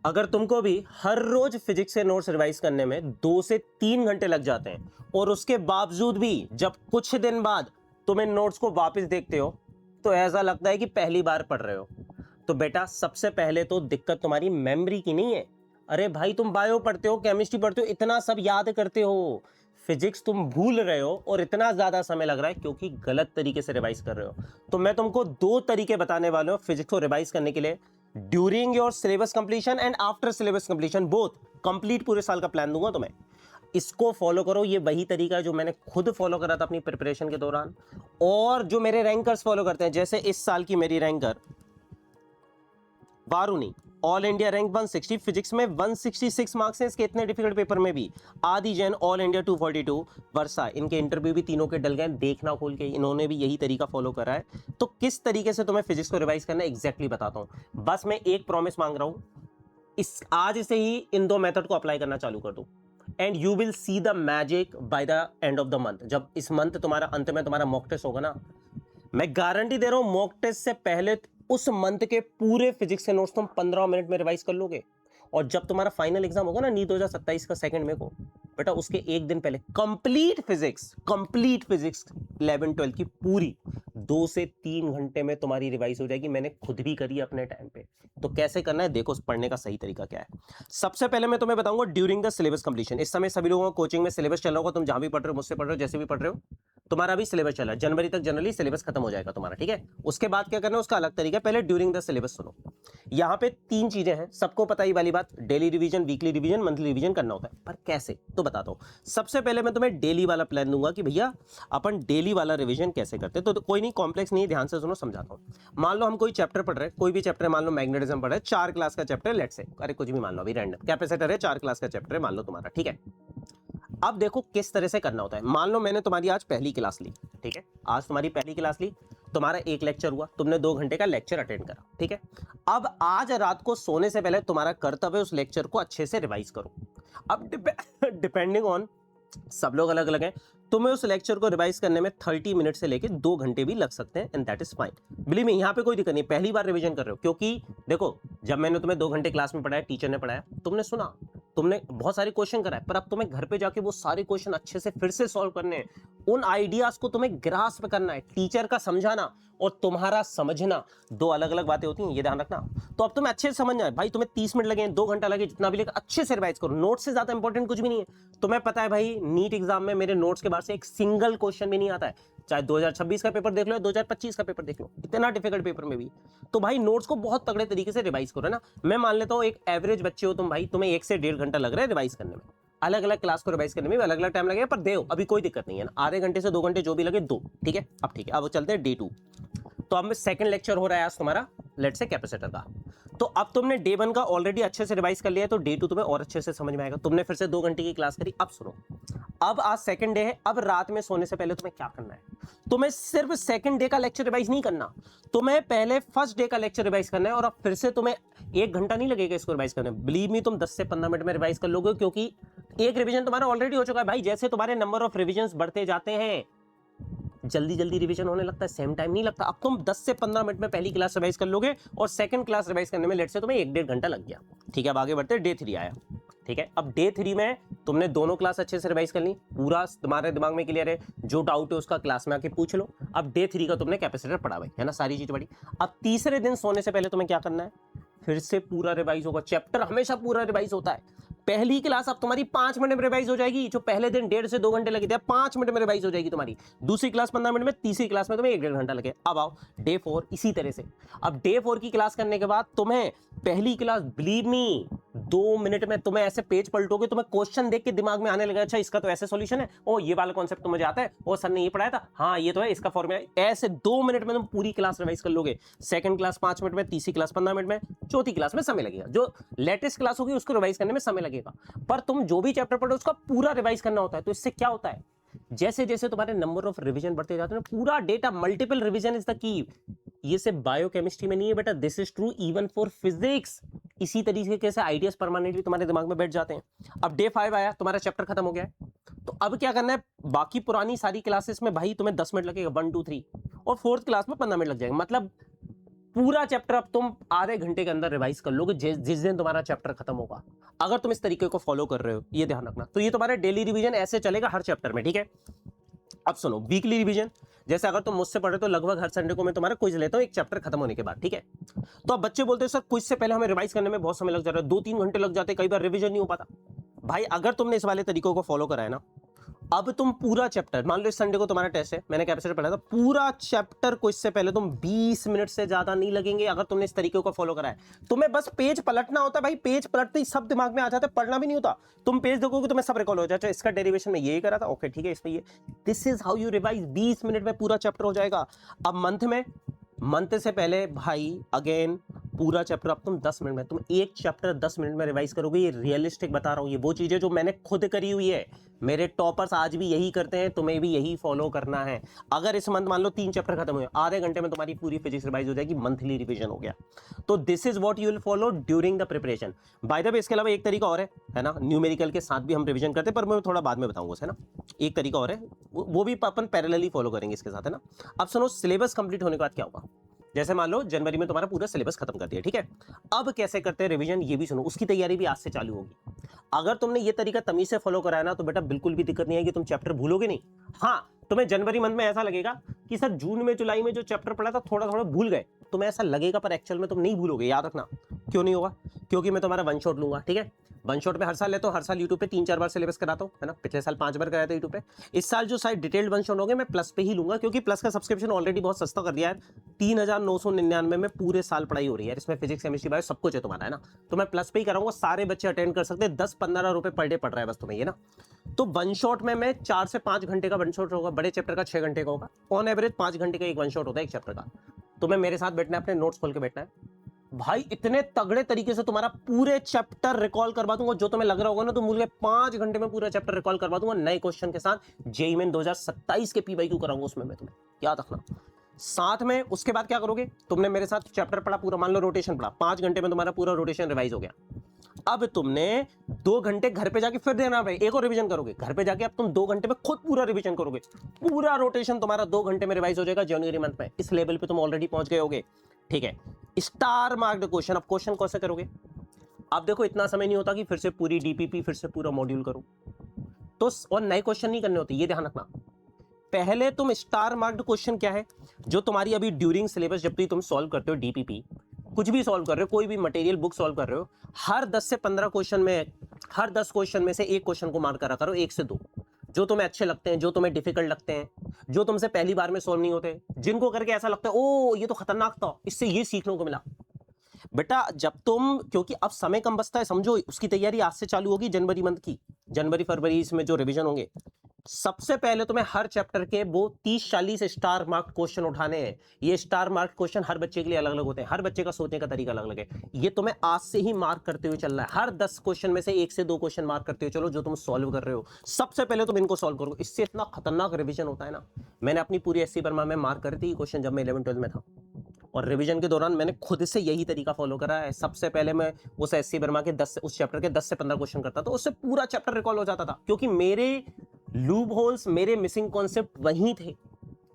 अगर तुमको भी हर रोज फिजिक्स के नोट्स रिवाइज करने में 2 से 3 घंटे लग जाते हैं और उसके बावजूद भी जब कुछ दिन बाद तुम इन नोट्स को वापस देखते हो तो ऐसा लगता है कि पहली बार पढ़ रहे हो, तो बेटा सबसे पहले तो दिक्कत तुम्हारी मेमोरी की नहीं है। अरे भाई तुम बायो पढ़ते हो, केमिस्ट्री पढ़ते हो, इतना सब याद करते हो, फिजिक्स तुम भूल रहे हो और इतना ज्यादा समय लग रहा है क्योंकि गलत तरीके से रिवाइज कर रहे हो। तो मैं तुमको 2 तरीके बताने वाला हूं फिजिक्स को रिवाइज करने के लिए, during your syllabus completion and after syllabus completion both. Complete पूरे साल का प्लान दूंगा तुम्हें, इसको फॉलो करो। ये वही तरीका है जो मैंने खुद फॉलो करा था अपनी प्रिपरेशन के दौरान और जो मेरे रैंकर्स फॉलो करते हैं। जैसे इस साल की मेरी ranker Varuni, all India rank 160, physics में 166 मार्क्स हैं इसके इतने डिफिकल्ट पेपर में भी। आदि जैन ऑल इंडिया 242, वर्षा, इनके इंटरव्यू भी तीनों के डल गए, देखना खोल के, इन्होंने भी यही तरीका फॉलो करा है। तो किस तरीके से तुम्हें फिजिक्स को रिवाइज करना है एग्जैक्टली बताता हूं। बस मैं एक प्रॉमिस मांग रहा हूं, इस आज से ही इन 2 मेथड को अप्लाई करना चालू कर दो and you will see the magic by the end of the month. जब इस मंथ तुम्हारा अंत में तुम्हारा मॉक टेस्ट होगा ना, मैं गारंटी दे रहा हूं मॉक टेस्ट से पहले उस मंथ के पूरे फिजिक्स के नोट्स तुम 15 मिनट में रिवाइज कर लोगे। और जब तुम्हारा फाइनल एग्जाम होगा ना नीट 2027 का 2 मई को, बेटा उसके एक दिन पहले कंप्लीट फिजिक्स 11 12 की पूरी 2 से 3 घंटे में तुम्हारी रिवाइज हो जाएगी। मैंने खुद भी करी अपने टाइम पे। तो कैसे करना है देखो, पढ़ने का सही तरीका क्या है। सबसे पहले मैं तुम्हें बताऊंगा ड्यूरिंग द सिलेबस कंप्लीशन। इस समय सभी लोगों को कोचिंग में सिलेबस चल रहा होगा, तुम जहां भी पढ़ रहे हो, मुझसे पढ़ रहे हो, जैसे भी पढ़ रहे हो, तुम्हारा भी सिलेबस चल रहा है। जनवरी तक जनरली सिलेबस खत्म हो जाएगा तुम्हारा, ठीक है। उसके बाद क्या करना है उसका अलग तरीका है। पहले ड्यूरिंग द सिलेबस सुनो। यहां पे 3 चीजें हैं, सबको पता ही वाली बात, daily revision, weekly revision, monthly revision करना होता है। पर कैसे तो बताता हूं। सबसे पहले मैं तुम्हें डेली वाला प्लान दूंगा कि भैया अपन डेली वाला रिवीजन कैसे करते हैं। तो कोई नहीं, कॉम्प्लेक्स नहीं है, ध्यान से सुनो, समझाता हूं। मान लो हम कोई चैप्टर पढ़ रहे हैं, कोई भी चैप्टर, मान लो मैग्नेटिज्म पढ़ रहे हैं, 4 क्लास का चैप्टर, लेट्स से, अरे कुछ भी मान लो, अभी रैंडम कैपेसिटर है, 4 क्लास का चैप्टर है मान लो तुम्हारा, ठीक है। अब देखो किस तरह से करना होता है। मान लो मैंने तुम्हारी आज पहली क्लास ली, ठीक है, आज तुम्हारी पहली क्लास ली, तुम्हारा एक लेक्चर हुआ, तुमने 2 घंटे का लेक्चर अटेंड करा, ठीक है। अब आज रात को सोने से पहले तुम्हारा कर्तव्य उस लेक्चर को अच्छे से रिवाइज करो। अब डिपेंडिंग ऑन, सब लोग अलग अलग हैं, तुम्हें उस लेक्चर को रिवाइज करने में 30 मिनट से लेकर 2 घंटे भी लग सकते हैं and that is fine. Believe me, यहां पे कोई दिक्कत नहीं, पहली बार रिवीजन कर रहे हो। क्योंकि देखो जब मैंने तुम्हें 2 घंटे क्लास में पढ़ाया, टीचर ने पढ़ाया, तुमने सुना, तुमने बहुत सारे क्वेश्चन कराए, पर अब तुम्हें घर पे जाके वो सारे क्वेश्चन अच्छे से फिर से सॉल्व करने हैं। उन आइडियाज को तुम्हें ग्रास्प करना है। टीचर का समझाना और तुम्हारा समझना 2 अलग अलग बातें होती हैं, ये ध्यान रखना। तो अब तुम्हें अच्छे से समझना है भाई, तुम्हें 30 मिनट लगे, 2 घंटा लगे, जितना भी लगे, अच्छे से रिवाइज करो। नोट से ज्यादा इंपॉर्टेंट कुछ भी नहीं है। तुम्हें पता है भाई, नीट एग्जाम में मेरे नोट्स के बाहर से एक सिंगल क्वेश्चन भी नहीं आता है। चाहे 2026 का पेपर देख लो, 2025 का पेपर देख लो, इतना डिफिकल्ट पेपर में भी। तो भाई नोट्स को बहुत तगड़े तरीके से रिवाइज करो ना। मैं मान लेता हूं एक एवरेज बच्चे हो तुम भाई, तुम्हें 1 से 1.5 घंटा लग रहा है रिवाइज करने में। अलग अलग क्लास को रिवाइज करने में अलग अलग टाइम लगेगा, पर दो, अभी कोई दिक्कत नहीं है ना, आधे घंटे से 2 घंटे जो भी लगे दो, ठीक है। अब ठीक है, अब चलते हैं डे 2। तो अब सेकंड लेक्चर हो रहा है आज तुम्हारा, लेट्स से कैपेसिटर का। तो अब तुमने डे 1 का ऑलरेडी अच्छे से रिवाइज कर लिया है, तो डे 2 तुम्हें और अच्छे से समझ में आएगा। तुमने फिर से 2 घंटे की क्लास करी। अब सुनो, अब आज सेकंड डे है। अब रात में सोने से पहले तुम्हें क्या करना है, तुम्हें सिर्फ सेकंड डे का लेक्चर रिवाइज नहीं करना, तुम्हें पहले फर्स्ट डे का लेक्चर रिवाइज करना है। और अब फिर से तुम्हें 1 घंटा नहीं लगेगा इसको रिवाइज करने में। बिलीव मी, तुम 10 से 15 मिनट में रिवाइज कर लोगे, क्योंकि एक रिवीजन तुम्हारा ऑलरेडी हो चुका है भाई। जैसे तुम्हारे नंबर ऑफ रिवीजन बढ़ते जाते हैं, जल्दी जल्दी रिवीजन होने लगता है, सेम टाइम नहीं लगता। अब तुम 10 से 15 मिनट में पहली क्लास रिवाइज कर लोगे और सेकंड क्लास रिवाइज करने में लेट से तुम्हें 1-1.5 घंटा लग गया, ठीक है। अब आगे बढ़ते, डे 3 आया, ठीक है। अब डे 3 में तुमने दोनों क्लास अच्छे से रिवाइज कर ली, पूरा तुम्हारे दिमाग में क्लियर है, जो डाउट है उसका क्लास में आके पूछ लो। अब डे 3 का तुमने कैपेसिटर पढ़ा भाई, है ना, सारी चीज पढ़ी। अब तीसरे दिन सोने से पहले तुम्हें क्या करना है, फिर से पूरा रिवाइज होगा। चैप्टर हमेशा पूरा रिवाइज होता है। पहली क्लास अब तुम्हारी 5 मिनट में रिवाइज हो जाएगी, जो पहले दिन 1.5 से 2 घंटे लगे थे, 5 मिनट में रिवाइज हो जाएगी तुम्हारी। दूसरी क्लास 15 मिनट में, तीसरी क्लास में तुम्हें 1-1.5 घंटा लगे। अब आओ डे 4, इसी तरह से। अब डे 4 की क्लास करने के बाद तुम्हें पहली क्लास, बिलीव मी, 2 मिनट में तुम्हें ऐसे पेज पलटोगे, तुम्हें क्वेश्चन देख के दिमाग में आने लगा, अच्छा इसका तो ऐसे सॉल्यूशन है, ओ ये वाला कॉन्सेप्ट तो मुझे आता है, ओ सर ने ये पढ़ाया था, हाँ ये तो है, इसका फॉर्मूला। ऐसे 2 मिनट में तुम पूरी क्लास रिवाइज कर लोगे। सेकंड क्लास 5 मिनट में, तीसरी क्लास 15 मिनट में, चौथी क्लास में समय लगेगा। जो लेटेस्ट क्लास होगी उसको रिवाइज करने में समय लगेगा, पर तुम जो भी चैप्टर पढ़ो उसका पूरा रिवाइज करना होता है। तो इससे क्या होता है, जैसे जैसे तुम्हारे नंबर ऑफ रिवीजन बढ़ते जाते हैं, पूरा data, multiple revision is the key. ये सिर्फ बायोकेमिस्ट्री में नहीं है बेटा, this is true even for physics. इसी तरीके से आइडियाज परमानेंटली तुम्हारे दिमाग में बैठ जाते हैं। अब डे 5 आया, तुम्हारा चैप्टर खत्म हो गया है। तो अब क्या करना है, बाकी पुरानी सारी क्लासेस में भाई तुम्हें 10 मिनट लगेगा, 1 2 3, और 4th क्लास में 15 मिनट लग जाएगा। मतलब पूरा चैप्टर अब तुम आधे घंटे के अंदर रिवाइज कर लोगे जिस दिन तुम्हारा चैप्टर खत्म होगा, अगर तुम इस तरीके को फॉलो कर रहे हो, ये ध्यान रखना। तो ये तुम्हारा डेली रिवीजन ऐसे चलेगा हर चैप्टर में, ठीक है। अब सुनो वीकली रिवीजन, जैसे अगर तुम मुझसे पढ़े तो लगभग हर संडे को मैं तुम्हारा क्विज लेता हूं एक चैप्टर खत्म होने के बाद, ठीक है। तो अब बच्चे बोलते हैं सर क्विज से पहले हमें रिवाइज करने में बहुत समय लग जा रहा है, 2-3 घंटे लग जाते, कई बार रिवीजन नहीं हो पाता। भाई अगर तुमने इस वाले तरीकों को फॉलो करा है ना, अब तुम पूरा चैप्टर, मान लो इस संडे को तुम्हारा टेस्ट है, मैंने कैपेसिटर पढ़ा था, पूरा चैप्टर को इससे पहले तुम 20 मिनट से ज्यादा नहीं लगेंगे अगर तुमने इस तरीके को फॉलो करा है। तुम्हें बस पेज पलटना होता है भाई, पेज पलटते ही सब दिमाग में आ जाता है, पढ़ना भी नहीं होता। तुम पेज देखोगे तुम्हें सब रिकॉल हो जाता है, इसका डेरिवेशन में यही करा था, ओके ठीक है इसमें ये, this is how you revise, 20 minute में पूरा चैप्टर हो जाएगा। अब मंथ से पहले भाई अगेन पूरा चैप्टर अब तुम 10 मिनट में, तुम एक चैप्टर 10 मिनट में रिवाइज करोगे, ये रियलिस्टिक बता रहा हूं, ये वो चीजें जो मैंने खुद करी हुई है, मेरे टॉपर्स आज भी यही करते हैं, तुम्हें भी यही फॉलो करना है। अगर इस मंथ मान लो 3 चैप्टर खत्म हुए, आधे घंटे में तुम्हारी पूरी फिजिक्स रिवाइज हो जाएगी, मंथली रिवीजन हो गया। तो this is what you will follow during the preparation. By the way इसके अलावा एक तरीका और है ना, न्यूमेरिकल के साथ भी हम रिवीजन करते हैं, पर मैं थोड़ा बाद में बताऊंगा, है ना। एक तरीका और है, वो भी अपन पैरेलली फॉलो करेंगे इसके साथ, है ना। अब सुनो, सिलेबस कंप्लीट होने के बाद क्या होगा, जैसे मान लो जनवरी में तुम्हारा पूरा सिलेबस खत्म कर दिया, ठीक है। अब कैसे करते हैं रिवीजन, ये भी सुनो, उसकी तैयारी भी आज से चालू होगी। अगर तुमने ये तरीका तमीज से फॉलो कराया ना, तो बेटा बिल्कुल भी दिक्कत नहीं है कि तुम चैप्टर भूलोगे नहीं। हाँ, तुम्हें जनवरी मंथ में ऐसा लगेगा कि सर जून में जुलाई में जो चैप्टर पढ़ा था थोड़ा थोड़ा भूल गए, तुम्हें ऐसा लगेगा, पर एक्चुअल में तुम नहीं भूलोगे, याद रखना। क्यों नहीं होगा, क्योंकि मैं तुम्हारा वन शॉट लूंगा, ठीक है। वन शॉट में हर साल लेता हूँ, हर साल यूट्यूब पे 3-4 बार सिलेबस कराता हूँ, है ना। पिछले साल 5 बार कराया था यूट्यूब पे। इस साल जो शायद डिटेल्ड वन शॉट होंगे मैं प्लस पे ही लूंगा, क्योंकि प्लस का सब्सक्रिप्शन ऑलरेडी बहुत सस्ता कर दिया है, 3,999 में पूरे साल पढ़ाई हो रही है, इसमें फिजिक्स केमिस्ट्री बायो सब कुछ है तुम्हारा, है ना। तो मैं प्लस पे ही कराऊंगा, सारे बच्चे अटेंड कर सकते हैं, 10-15 रुपए पर डे पड़ रहा है बस तुम्हें, ये ना। तो वन शॉट में मैं 4 से 5 घंटे का वन शॉट होगा, बड़े चैप्टर का 6 घंटे का होगा, ऑन एवरेज 5 घंटे का एक वन शॉट होता है एक चैप्टर का। तुम्हें मेरे साथ बैठना है, अपने नोट्स खोल के बैठना है भाई, इतने तगड़े तरीके से तुम्हारा पूरे चैप्टर रिकॉल करवा दूंगा, जो तुम्हें लग रहा होगा ना तुम भूल गए, 5 घंटे में पूरा चैप्टर रिकॉल करवा दूंगा नए क्वेश्चन के साथ। जेईई मेन 2027 के पीवाईक्यू कराऊंगा उसमें मैं तुम्हें, याद रखना। साथ में उसके बाद क्या करोगे, तुमने मेरे साथ चैप्टर पढ़ा पूरा, मान लो रोटेशन पढ़ा, 5 घंटे में तुम्हारा पूरा रोटेशन रिवाइज हो गया। अब तुमने 2 घंटे घर पे जाके फिर देना भाई, एक और रिवीजन करोगे घर पे जाके, अब तुम 2 घंटे में खुद पूरा रिवीजन करोगे, पूरा रोटेशन तुम्हारा 2 घंटे में रिवाइज हो जाएगा जनवरी मंथ में। इस लेवल पे तुम ऑलरेडी पहुंच गए होगे, ठीक है। स्टार मार्क्ड क्वेश्चन, अब क्वेश्चन कैसे करोगे, अब देखो इतना समय नहीं होता कि फिर से पूरी डीपीपी फिर से पूरा मॉड्यूल करो, तो और नए क्वेश्चन नहीं करने होते, ये ध्यान रखना। पहले तुम स्टार मार्क्ड क्वेश्चन क्या है, जो तुम्हारी अभी ड्यूरिंग सिलेबस जब भी तुम सॉल्व करते हो डीपीपी, कुछ भी सॉल्व कर रहे हो, कोई भी मटेरियल बुक सॉल्व कर रहे हो, हर 10 से 15 क्वेश्चन में, हर 10 क्वेश्चन में से एक क्वेश्चन को मार्क करा करो, 1 से 2 जो तुम्हें अच्छे लगते हैं, जो तुम्हें डिफिकल्ट लगते हैं, जो तुमसे पहली बार में सॉल्व नहीं होते, जिनको करके ऐसा लगता है ओ ये तो खतरनाक था, इससे ये सीखने को मिला। बेटा जब तुम, क्योंकि अब समय कम बचता है, समझो उसकी तैयारी आज से चालू होगी जनवरी मंथ की, जनवरी फरवरी इसमें जो रिवीजन होंगे, सबसे पहले तुम्हें हर चैप्टर के वो 30-40 स्टार मार्क क्वेश्चन उठाने हैं। ये स्टार मार्क क्वेश्चन हर बच्चे के लिए अलग अलग होते हैं, हर बच्चे का सोचने का तरीका अलग अलग है, ये तुम्हें आज से ही मार्क करते हुए चलना है। हर 10 क्वेश्चन में से 1 से 2 क्वेश्चन मार्क करते हुए चलो, जो तुम सॉल्व कर रहे हो सबसे पहले तुम इनको सॉल्व करो। इससे इतना खतरनाक रिवीजन होता है ना, मैंने अपनी पूरी एससी वर्मा में मार्क करी थी क्वेश्चन जब मैं 11-12 में था, और रिवीजन के दौरान मैंने खुद से यही तरीका फॉलो करा है। सबसे पहले मैं उस एससी वर्मा के 10 उस चैप्टर के 10 से 15 क्वेश्चन करता था, उससे पूरा चैप्टर रिकॉल हो जाता था, क्योंकि मेरे लूप होल्स, मेरे मिसिंग कॉन्सेप्ट वहीं थे।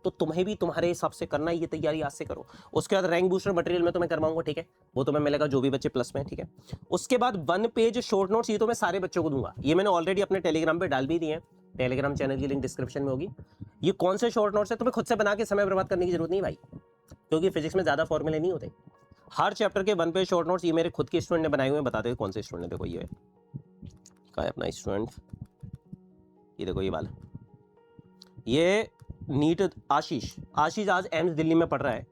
तो तुम्हें भी तुम्हारे हिसाब से करना है, ये तैयारी आज से करो। उसके बाद रैंक बूस्टर मटेरियल मैं तुम्हें करवाऊंगा, ठीक है, वो तुम्हें मिलेगा जो भी बच्चे प्लस में, ठीक है। उसके बाद 1 पेज शॉर्ट नोट्स, ये तो मैं सारे बच्चों को दूंगा, ये मैंने ऑलरेडी अपने टेलीग्राम पे डाल भी दिए हैं, टेलीग्राम चैनल की लिंक डिस्क्रिप्शन में होगी। ये कौन से शॉर्ट नोट्स है, तुम्हें खुद से बना के समय बर्बाद करने की जरूरत नहीं भाई, क्योंकि फिजिक्स में ज्यादा फॉर्मूले नहीं होते। हर चैप्टर के 1 पेज शॉर्ट नोट्स, ये मेरे खुद के स्टूडेंट ने बनाए हुए हैं, बताते हुए कौन से स्टूडेंट, देखो ये क्या है अपना स्टूडेंट, ये देखो ये वाला, ये नीट आशीष आज एम्स दिल्ली में पढ़ रहा है,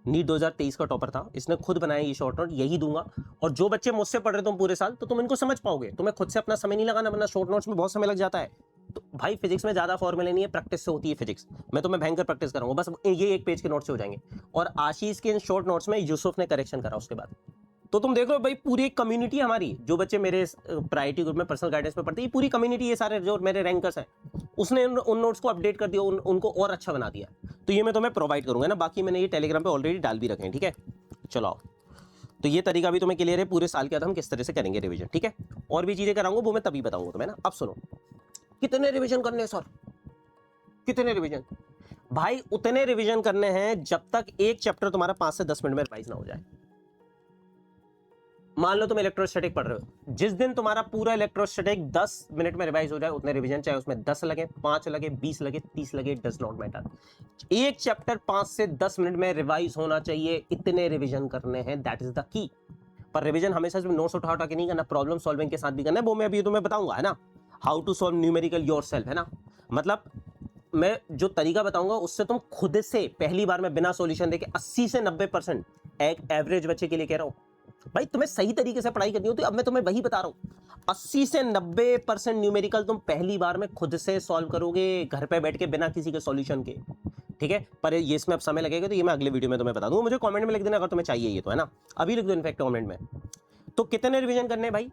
नीट 2023 का टॉपर था, इसने खुद बनाया ये शॉर्ट नोट, यही दूंगा। और जो बच्चे मुझसे पढ़ रहे तुम पूरे साल, तो तुम इनको समझ पाओगे, तुम्हें खुद से अपना समय नहीं लगाना, वरना शॉर्ट नोट्स में बहुत समय लग जाता है। तो भाई फिजिक्स में ज्यादा फॉर्मूले नहीं है, प्रैक्टिस से होती है फिजिक्स। मैं तुम्हें भयंकर प्रैक्टिस कराऊंगा, बस ये 1 पेज के नोट्स से हो जाएंगे। और आशीष के इन शॉर्ट नोट्स में यूसुफ ने करेक्शन करा उसके बाद। तो तुम देख रहे हो भाई, पूरी एक कम्युनिटी हमारी, जो बच्चे मेरे प्रायोरिटी ग्रुप में पर्सनल गाइडेंस में पढ़ते हैं, पूरी कम्युनिटी, ये सारे जो मेरे रैंकर्स हैं, उसने उन नोट्स को अपडेट कर दिया, उनको और अच्छा बना दिया। तो ये मैं तुम्हें प्रोवाइड करूंगा ना, बाकी मैंने ये टेलीग्राम पे ऑलरेडी डाल भी रखे हैं, ठीक है। चलो आओ, तो ये तरीका भी तुम्हें क्लियर है पूरे साल के बाद हम किस तरह से करेंगे रिवीजन, ठीक है। और भी चीजें कराऊंगा, वो मैं तभी बताऊंगा तुम्हें ना। अब सुनो, कितने रिवीजन करने हैं सर, कितने रिवीजन, भाई उतने रिवीजन करने हैं जब तक एक चैप्टर तुम्हारा 5 से 10 मिनट में रिवाइज ना हो जाए। मान लो तुम इलेक्ट्रोस्टैटिक पढ़ रहे हो, जिस दिन तुम्हारा पूरा इलेक्ट्रोस्टैटिक 10 मिनट में रिवाइज हो जाए उतने रिवीजन, चाहे उसमें 10 लगे, 5 लगे, 20 लगे, 30 लगे, डज नॉट मैटर। एक चैप्टर 5 से 10 मिनट में रिवाइज होना चाहिए, इतने रिवीजन करने हैं, दैट इज द की। पर रिवीजन हमेशा सिर्फ नोट्स उठा उठा के नहीं करना, प्रॉब्लम सॉल्विंग के साथ भी करना है, वो मैं अभी तुम्हें बताऊंगा, है ना, how to solve numerical yourself, है ना। मतलब मैं जो तरीका बताऊंगा उससे तुम खुद से पहली बार में बिना सॉल्यूशन देके 80 से 90% एक एवरेज बच्चे के लिए कह रहा हूं भाई, तुम्हें सही तरीके से पढ़ाई करनी होती है। अब मैं तुम्हें वही बता रहा हूं, 80 से 90% न्यूमेरिकल तुम पहली बार में खुद से सॉल्व करोगे, घर पे बैठ के, बिना किसी के सॉल्यूशन के, ठीक है। पर ये इसमें अब समय लगेगा, तो ये मैं अगले वीडियो में तुम्हें बता दूंगा। मुझे कमेंट में लिख देना अगर तुम्हें चाहिए ये, तो है ना, अभी लिख दो इनफैक्ट कमेंट में। तो कितने रिवीजन करने हैं भाई?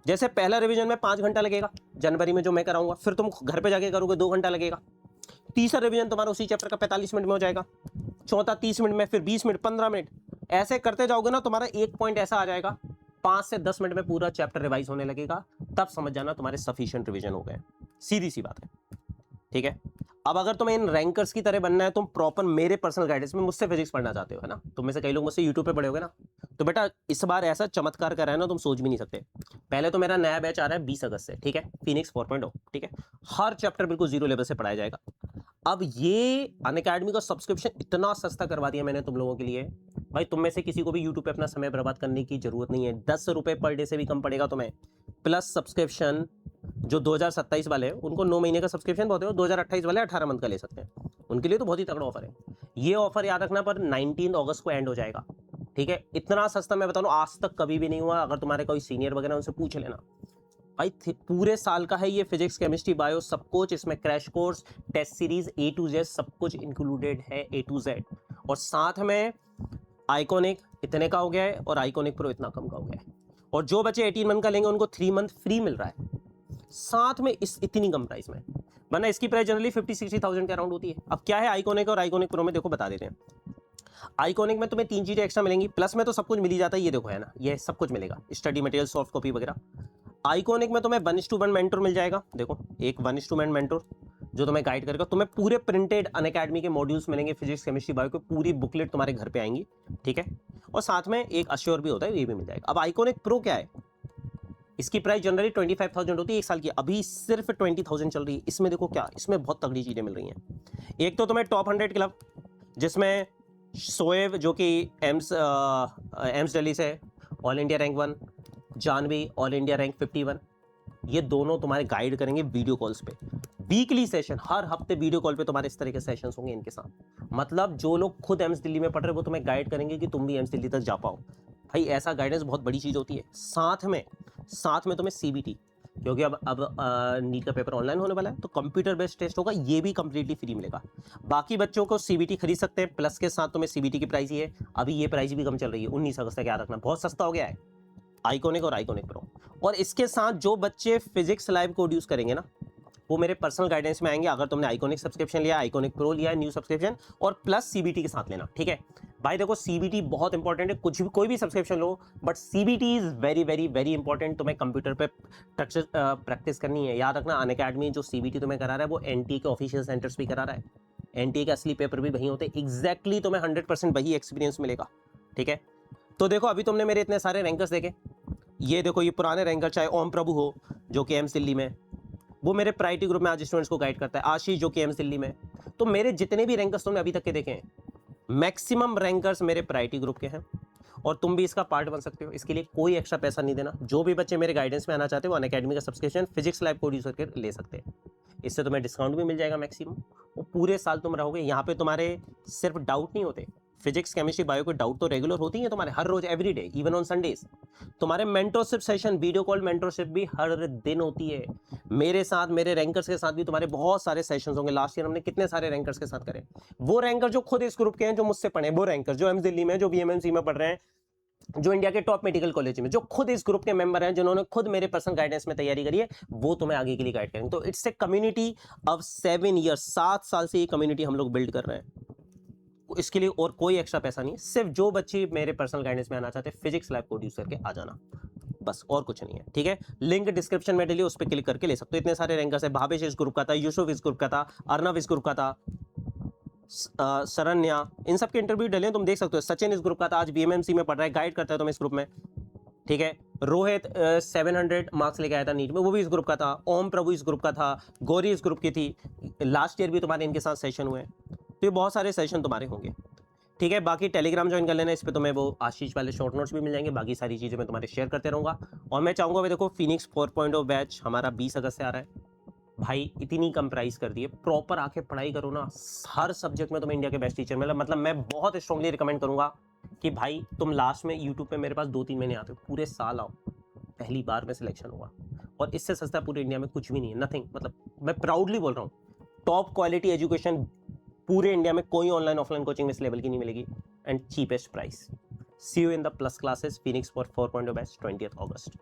जैसे पहला रिवीजन में 5 घंटा लगेगा जनवरी में, जो मैं कराऊंगा, फिर तुम घर पे जाके करोगे 2 घंटा लगेगा। तीसरा रिवीजन तुम्हारा उसी चैप्टर का 45 मिनट में हो जाएगा, चौथा 30 मिनट में, फिर 20 मिनट, 15 मिनट, ऐसे करते जाओगे ना, तुम्हारा एक पॉइंट ऐसा आ जाएगा 5 से 10 मिनट में पूरा चैप्टर रिवाइज होने लगेगा, तब समझ जाना तुम्हारे सफिशिएंट रिवीजन हो गए। सीधी सी बात है, ठीक है। अब अगर तुम्हें इन रैंकर्स की तरह बनना है, तुम प्रॉपर मेरे पर्सनल गाइडेंस में मुझसे फिजिक्स पढ़ना चाहते हो, है ना, तुम में से कई लोग मुझसे यूट्यूब पे पढ़े होगे ना, तो बेटा इस बार ऐसा चमत्कार कर रहा है ना, तुम सोच भी नहीं सकते। पहले तो मेरा नया बैच आ रहा है 20 अगस्त से, ठीक है, फिनिक्स 4.0, ठीक है, हर चैप्टर बिल्कुल जीरो लेवल से पढ़ाया जाएगा। अब ये अनअकैडमी का सब्सक्रिप्शन इतना सस्ता करवा दिया मैंने तुम लोगों के लिए, भाई तुम में से किसी को भी यूट्यूब पे अपना समय बर्बाद करने की जरूरत नहीं है। 10 रुपए पर डे से भी कम पड़ेगा तुम्हें, प्लस सब्सक्रिप्शन। जो 2027 वाले हैं उनको 9 महीने का सब्सक्रिप्शन बहुत है, 2028 वाले 18 मंथ का ले सकते हैं, उनके लिए तो बहुत ही तगड़ा ऑफर है। ये ऑफर याद रखना, पर 19 अगस्त को एंड हो जाएगा, ठीक है। इतना सस्ता मैं बता रहा हूं, आज तक कभी भी नहीं हुआ। अगर तुम्हारे कोई सीनियर वगैरह उनसे पूछ लेना भाई, पूरे साल का है ये, फिजिक्स, केमिस्ट्री, बायो सब कुछ, इसमें crash course, test series A to Z सब कुछ इंक्लूडेड है, A to Z। और साथ में आइकॉनिक इतने का हो गया है, और आइकॉनिक प्रो इतना कम का हो गया है। और जो बच्चे 18 मंथ का लेंगे उनको 3 मंथ फ्री मिल रहा है साथ में, इस इतनी कम प्राइस में, वरना इसकी प्राइस जनरली 50-60,000 के अराउंड होती है। अब क्या है आइकॉनिक और आइकॉनिक प्रो में, देखो बता देते हैं। आइकॉनिक में तुम्हें 3 चीजें एक्स्ट्रा मिलेंगी, प्लस में तो सब कुछ मिल ही जाता है, ये देखो है ना, ये सब कुछ मिलेगा, स्टडी मटेरियल, सॉफ्ट कॉपी वगैरह। आइकॉनिक में तुम्हें 1:1 मेंटर मिल जाएगा, देखो एक 1:1 मेंटर जो तुम्हें गाइड करेगा। तुम्हें पूरे प्रिंटेड अनअकैडमी के मॉड्यूल्स मिलेंगे, फिजिक्स, केमिस्ट्री, बायो की पूरी बुकलेट तुम्हारे घर पे आएंगी, ठीक है। और साथ में एक अश्योर भी होता है, ये भी मिल जाएगा। अब आइकॉनिक प्रो क्या है, इसकी प्राइस जनरली 25,000 होती है एक साल की, अभी सिर्फ 20,000 चल रही है। इसमें देखो क्या, इसमें बहुत तगड़ी चीजें मिल रही हैं। एक तो तुम्हें टॉप 100 क्लब, जिसमें शोएब जो कि एम्स दिल्ली से all India rank 1, Janvi all India rank 51, ये दोनों तुम्हारे गाइड करेंगे वीडियो कॉल्स पे, वीकली सेशन, हर हफ्ते वीडियो कॉल पे तुम्हारे इस तरह के सेशंस होंगे इनके साथ। मतलब जो लोग खुद एम्स दिल्ली में पढ़ रहे हैं वो तुम्हें गाइड करेंगे कि तुम भी एम्स दिल्ली तक जा पाओ। भाई ऐसा गाइडेंस बहुत बड़ी चीज होती है। साथ में तुम्हें सीबीटी, क्योंकि अब नीट का पेपर ऑनलाइन होने वाला है, तो कंप्यूटर बेस्ड टेस्ट होगा, ये भी कंप्लीटली फ्री मिलेगा। बाकी बच्चों को सीबीटी खरीद सकते हैं, प्लस के साथ तुम्हें सीबीटी की प्राइस ही है, अभी ये प्राइस भी कम चल रही है, 19 अगस्त तक, याद रखना, बहुत सस्ता हो गया है आइकॉनिक और आइकॉनिक प्रो। और इसके साथ जो बच्चे फिजिक्स लाइव कोड यूज करेंगे ना, वो मेरे पर्सनल गाइडेंस में आएंगे। अगर तुमने आइकॉनिक सब्सक्रिप्शन लिया, आइकॉनिक प्रो लिया है न्यू सब्सक्रिप्शन, और प्लस सीबीटी के साथ लेना, ठीक है भाई। देखो सीबीटी बहुत इंपॉर्टेंट है, कुछ भी कोई भी subscription low, but CBT is very very very important. तुम्हें कंप्यूटर पे प्रैक्टिस करनी है, याद रखना। अनअकैडमी जो सीबीटी तुम्हें करा रहा है वो एनटीए के ऑफिशियल सेंटर्स भी करा रहा है, एनटीए के असली पेपर भी वही होते हैं, एग्जैक्टली तुम्हें 100% वही एक्सपीरियंस मिलेगा, ठीक है। तो देखो अभी तुमने मेरे इतने सारे रैंकर्स देखे, ये देखो ये पुराने रैंकर, चाहे ओम प्रभु हो जो कि एम्स दिल्ली में, वो मेरे प्रायोरिटी ग्रुप में आज स्टूडेंट्स को गाइड करता है, आशीष जो कि एम्स दिल्ली में। तो मेरे जितने भी रैंकर्स तुमने अभी तक के देखे हैं, मैक्सिमम रैंकर्स मेरे प्रायोरिटी ग्रुप के हैं, और तुम भी इसका पार्ट बन सकते हो। इसके लिए कोई एक्स्ट्रा पैसा नहीं देना। जो भी बच्चे मेरे गाइडेंस में आना चाहते हैं वो अनअकैडमी का subscription physics live code use करके ले सकते हैं। इससे तुम्हें डिस्काउंट भी मिल जाएगा मैक्सिमम, और पूरे साल तुम रहोगे यहाँ पे। तुम्हारे सिर्फ डाउट नहीं होते, फिजिक्स, केमिस्ट्री, बायो के डाउट तो रेगुलर होती है तुम्हारे, हर रोज, every day, even on Sundays. तुम्हारे mentorship session, video call mentorship भी हर दिन होती है मेरे साथ। मेरे रैंकर्स के साथ भी तुम्हारे बहुत सारे सेशंस होंगे। लास्ट ईयर हमने कितने सारे रैंकर्स के साथ करे। वो रैंकर जो खुद इस ग्रुप के हैं, जो मुझसे पढ़े, वो रैंकर जो एम्स दिल्ली में, जो बीएमएमसी में पढ़ रहे हैं, जो इंडिया के टॉप मेडिकल कॉलेज में, जो खुद इस ग्रुप के मेंबर हैं, जिन्होंने खुद मेरे पर्सनल गाइडेंस में तैयारी करी है, वो तुम्हें आगे के लिए गाइड करेंगे। तो it's a community of 7 years, 7 साल से ये कम्युनिटी हम लोग बिल्ड कर रहे हैं। इसके लिए और कोई एक्स्ट्रा पैसा नहीं, सिर्फ जो बच्चे मेरे पर्सनल गाइडेंस में आना चाहते हैं, फिजिक्स लैब कोड यूज करके आ जाना, बस, और कुछ नहीं है, ठीक है। लिंक डिस्क्रिप्शन में डालिए, उस पर क्लिक करके ले सकते हो। इतने सारे रैंकर्स है, भावेश इस ग्रुप का था, यूसुफ इस ग्रुप का था, अर्नव इस ग्रुप का था, शरण्या, इन सब के इंटरव्यू डले हैं, तुम देख सकते हो। सचिन इस ग्रुप का था, आज बीएमएमसी में पढ़ रहा है, गाइड करता है तुम्हें इस ग्रुप में, ठीक है। रोहित 700 मार्क्स लेके आया था नीट में, वो भी इस ग्रुप का था। ओम प्रभु इस ग्रुप का था, गौरी इस ग्रुप की थी, लास्ट ईयर भी तुम्हारे इनके साथ सेशन हुए हैं। तो ये बहुत सारे सेशन तुम्हारे होंगे, ठीक है। बाकी टेलीग्राम ज्वाइन कर लेना, इस पे तुम्हें वो आशीष वाले शॉर्ट नोट्स भी मिल जाएंगे, बाकी सारी चीज़ें मैं तुम्हारे शेयर करते रहूँगा। और मैं चाहूँगा भाई देखो, फिनिक्स 4.0 बैच हमारा 20 अगस्त से आ रहा है भाई, इतनी कम प्राइस कर दिए, प्रॉपर आके पढ़ाई करो ना, हर सब्जेक्ट में तुम्हें इंडिया के बेस्ट टीचर मिला। मतलब मैं बहुत स्ट्रांगली रिकमेंड करूंगा कि भाई तुम लास्ट में यूट्यूब पे मेरे पास 2-3 महीने आते हो, पूरे साल आओ, पहली बार में सिलेक्शन होगा। और इससे सस्ता पूरे इंडिया में कुछ भी नहीं है, नथिंग। मतलब मैं प्राउडली बोल रहा हूँ, टॉप क्वालिटी एजुकेशन पूरे इंडिया में कोई ऑनलाइन ऑफलाइन कोचिंग में इस लेवल की नहीं मिलेगी, and cheapest price. See you in the plus classes Phoenix for 4.0 batch 20th August।